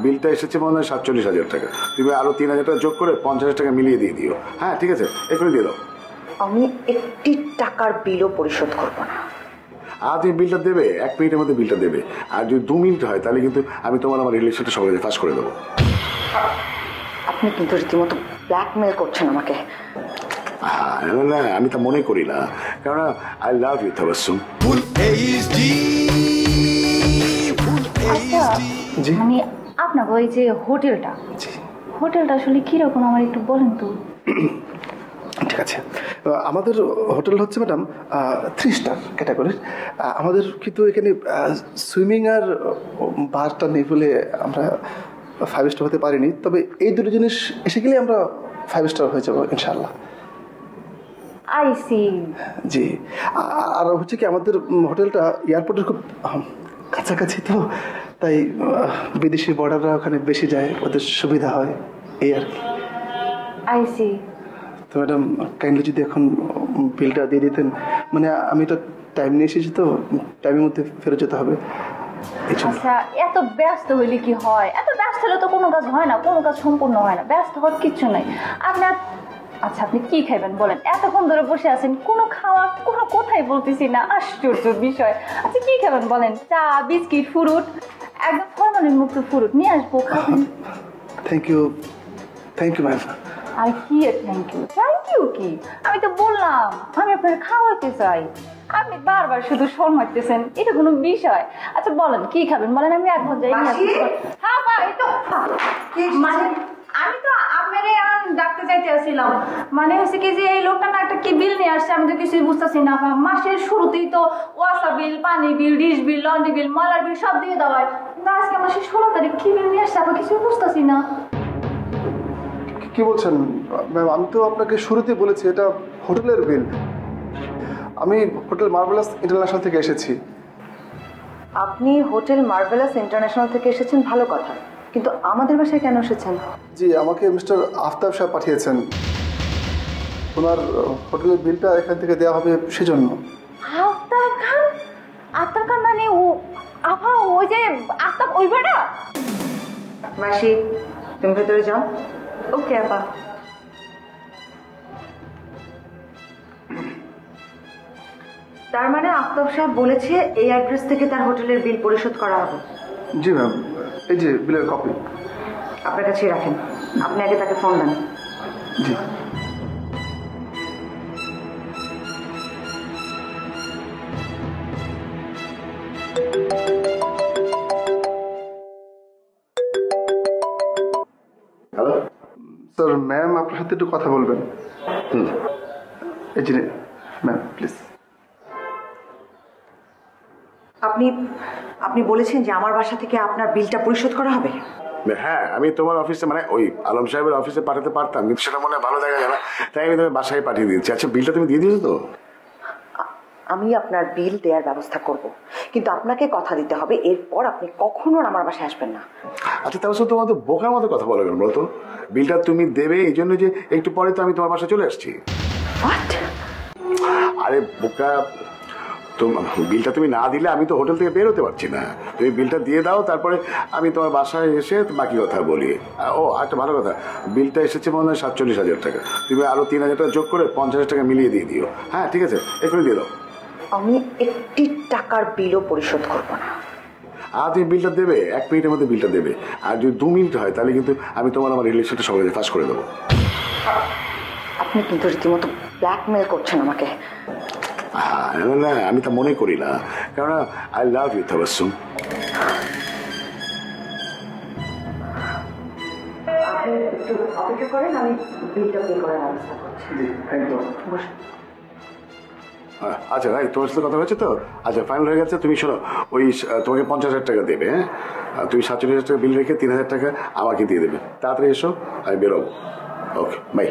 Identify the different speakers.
Speaker 1: বিলটা এসেছে মনে হয় 47,000 টাকা। তুমি আরো 3,000 টাকা যোগ করে 50,000 টাকা মিলিয়ে দিয়ে দিও। হ্যাঁ ঠিক আছে, এখনই দিয়ে দাও।
Speaker 2: আমি একটি টাকার বিলও পরিশোধ করব না।
Speaker 1: আর তুমি বিলটা দেবে, 1 মিনিটের মধ্যে বিলটা দেবে। আর যদি 2 মিনিট হয় তাহলে কিন্তু আমি তোমার আমার রিলেশনটা সবাই ফাঁস করে দেবো।
Speaker 2: আপনি কিন্তু রীতিমতো ব্ল্যাকমেল করছেন আমাকে।
Speaker 1: না আমি তা মনে করি না, কারণ আই লাভ ইউ তাবাসসুম।
Speaker 3: মানে আপনার ওই যে হোটেলটা আসলে কিরকম আমার একটু বলেন তো।
Speaker 4: ঠিক আছে, আমাদের হোটেল হচ্ছে ম্যাডাম 3 স্টার ক্যাটাগরির। আমাদের কিন্তু এখানে সুইমিং আর বারটা নেই বলে আমরা 5 স্টার হতে পারিনি। তবে এই দুটো জিনিস এসে গেলে আমরা 5 স্টার হয়ে যাবো ইনশাল্লাহ।
Speaker 3: I C.
Speaker 4: জি, আর হচ্ছে কি আমাদের হোটেলটা এয়ারপোর্টের খুব কাছাকাছি, তো তাই বিদেশি বর্ডাররা ওখানে বেশি যায়, ওদের সুবিধা হয় এই আর কি।
Speaker 3: I see.
Speaker 4: তো ম্যাডাম কাইন্ডলি যদি এখন বিলটা দিয়ে দিতেন, মানে আমি তো টাইম নিয়ে এসেছি, তো টাইমের মধ্যে ফেরত যেতে হবে।
Speaker 3: আচ্ছা, এত ব্যস্ত হইলে কি হয়? এত ব্যস্ত হলে তো কোনো কাজ হয় না, কোনো কাজ সম্পূর্ণ হয় না। ব্যস্ত হওয়ার কিচ্ছু নাই আপনার। আচ্ছা আপনি কি খাইবেন বলেন? এতক্ষণ ধরে বসে আছেন, কোনো খাওয়ার কোনো কথাই বলতেছি না, আশ্চর্য বিষয়। আচ্ছা কি খাবেন বলেন? চা, বিস্কিট, ফ্রুট, একদম ফরমালিন মুক্ত ফ্রুট নিয়ে আসবো, খাবেন?
Speaker 4: Thank you ma'am.
Speaker 3: আর কি থ্যাংক ইউ কি? আমি তো বললাম আমি আপনার খাওয়াতে চাই, আপনি বারবার শুধু শর্মাইতেছেন, এটা কোনো বিষয়? আচ্ছা বলেন কি খাবেন বলেন, আমি এখন যাই। হ্যাঁ মা, এই তো মানে আমি তো আপনারে ডাকতে যাইতে আসছিলাম। মানে হচ্ছে কি যে এই লোকটা না একটা কি বিল নিয়ে আসছে, আমি তো কিছুই বুঝতেছি না। মাসের শুরুতেই তো ওয়াসা বিল, পানি বিল, ডিশ বিল, লন্ড্রি বিল, ময়লার বিল সব দিয়ে দেওয়া হয়। কিন্তু আজকে মাসের 16 তারিখ কি বিল নিয়ে আসছে আমরা কিছুই বুঝতেছি না।
Speaker 4: কি বলছেন ম্যাম? আমি তো আপনাকে শুরুতে বলেছি এটা হোটেলের বিল। আমি হোটেল মার্ভেলাস ইন্টারন্যাশনাল থেকে এসেছি।
Speaker 2: আপনি হোটেল মার্ভেলাস ইন্টারন্যাশনাল থেকে এসেছেন, ভালো কথা, কিন্তু আমাদের বাসায় কেন এসেছেন?
Speaker 4: জি, আমাকে মিস্টার আফতাব সাহেব পাঠিয়েছেন, ওনার হোটেলের বিলটা এখান থেকে দেওয়া হবে সেজন্য।
Speaker 3: আফতাব খান? আফতাব খান মানে ও আপা, ওই যে আফতাব ওই বেড়া?
Speaker 2: মাসি তুমি ভেতরে যাও।
Speaker 3: ওকে আপা।
Speaker 2: তার মানে আফতাব সাহেব বলেছে এই অ্যাড্রেস থেকে তার হোটেলের বিল পরিশোধ করা হবে?
Speaker 4: জি ম্যাম, এই যে বিলের কপি
Speaker 2: আপনার কাছেই রাখেন, আপনি আগে তাকে ফোন দেন।
Speaker 4: জি।
Speaker 1: হ্যালো
Speaker 4: স্যার, ম্যাম আপনার সাথে একটু কথা বলবেন। এই যে ম্যাম প্লিজ।
Speaker 2: আপনি বলেছেন যে আমার বাসা থেকে আপনার বিলটা পরিশোধ করা হবে?
Speaker 1: হ্যাঁ, আমি তোমার অফিসে মানে ওই আলম সাহেবের অফিসে পাঠাতে পারতাম, কিন্তু সেটা মনে হয় ভালো দেখা যায় না, তাই আমি তোমার বাসায় পাঠিয়ে দিয়েছি। আচ্ছা বিলটা তুমি দিয়ে দিয়েছো তো?
Speaker 2: আমি আপনার বিল দেওয়ার ব্যবস্থা করব, কিন্তু আপনাকে কথা দিতে হবে এরপর আপনি কখনো আমার বাসায় আসবেন না।
Speaker 1: আচ্ছা তাহলে তোমার তো বোকার মতো কথা বলো কেন বলতো? বিলটা তুমি দেবে এই জন্য যে একটু পরে তো আমি তোমার বাসায় চলে আসছি। আরে বোকা, বিলটা তুমি না দিলে আমি তো হোটেল থেকে বের হতে পারছি না। তুমি বিলটা দিয়ে দাও, তারপরে আমি তোমার বাসায় এসে বাকি কথা বলি। ও একটা ভালো কথা, বিলটা এসেছে মনে হয় 47,000 টাকা। তুমি আরো 3,000 টাকা যোগ করে 50,000 টাকা মিলিয়ে দিয়ে দিও। হ্যাঁ ঠিক আছে, এখনই দিয়ে দাও।
Speaker 2: আমি একটি টাকার বিলও পরিশোধ করব না।
Speaker 1: আর তুমি বিলটা দেবে, 1 মিনিটের মধ্যে বিলটা দেবে। আর যদি 2 মিনিট হয় তাহলে কিন্তু আমি তোমার আমার রিলেশনটা সবাই ফাঁস করে দেবো।
Speaker 2: আপনি কিন্তু রীতিমতো ব্ল্যাকমেল করছেন আমাকে।
Speaker 1: না আমি তা মনে করি না, কারণ আই লাভ ইউ তাবাসসুম।
Speaker 2: আপনি একটু অপেক্ষা করেন, আমি বিলটা পে করার ব্যবস্থা করছি। বসুন।
Speaker 1: আচ্ছা ভাই, তোমার সাথে কথা হয়েছে তো? আচ্ছা ফাইনাল হয়ে গেছে। তুমি শোনো, ওই তোমাকে 50,000 টাকা দেবে। হ্যাঁ, তুমি 47,000 টাকা বিল রেখে 3,000 টাকা আমাকে দিয়ে দেবে। তাড়াতাড়ি এসো, আমি বেরোবো। Okay bye.